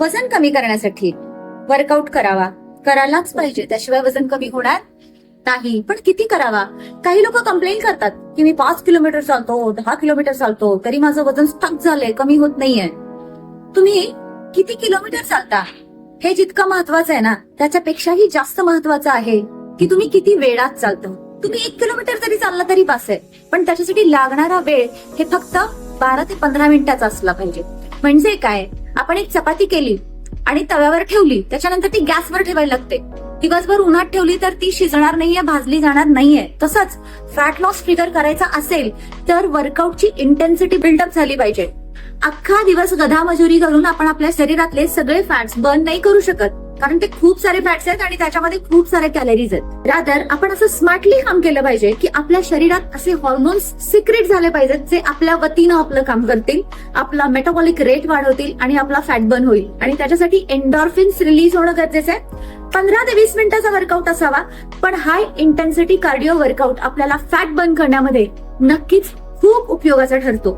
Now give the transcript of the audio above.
वजन कमी करण्यासाठी वर्कआउट करायलाच पाहिजे, त्याशिवाय वजन कमी होणार नाही. पण किती करावा? काही लोक कंप्लेंट करतात की मी 5 किलोमीटर चालतो, 10 किलोमीटर चालतो, तरी माझं वजन स्टक झालंय, कमी होत नाहीये. तुम्ही किती किलोमीटर चालता हे जितकं महत्वाचं आहे ना, त्याच्यापेक्षाही जास्त महत्वाचं आहे की तुम्ही किती वेळात चालता. तुम्ही 1 किलोमीटर जरी चालला तरी पास आहे, पण त्याच्यासाठी लागणारा वेळ हे फक्त 12 ते 15 मिनिटाचा असला पाहिजे. म्हणजे काय, आपण एक चपाती केली आणि तव्यावर ठेवली, त्याच्यानंतर ती गॅसवर ठेवायला लागते. दिवसभर उन्हात ठेवली तर ती शिजणार नाहीये, भाजली जाणार नाहीये. तसंच फॅट लॉस ट्रिगर करायचा असेल तर वर्कआउटची इंटेन्सिटी बिल्डअप झाली पाहिजे. अख्खा दिवस गधा मजुरी करून आपण आपल्या शरीरातले सगळे फॅट्स बर्न नाही करू शकत, कारण ते खूप सारे फॅट्स आहेत आणि त्याच्यामध्ये खूप सारे कॅलरीज आहेत. रादर आपण असं स्मार्टली काम केलं पाहिजे की आपल्या शरीरात असे हॉर्मोन्स सिक्रेट झाले पाहिजेत जे आपल्या वतीनं आपलं काम करतील, आपला मेटाबॉलिक रेट वाढवतील आणि आपला फॅट बर्न होईल. आणि त्याच्यासाठी एन्डॉर्फिन्स रिलीज होणं गरजेचं आहे. 15 ते 20 मिनिटाचा वर्कआउट असावा, पण हाय इंटेन्सिटी कार्डिओ वर्कआउट आपल्याला फॅट बर्न करण्यामध्ये नक्कीच खूप उपयोगाचा ठरतो.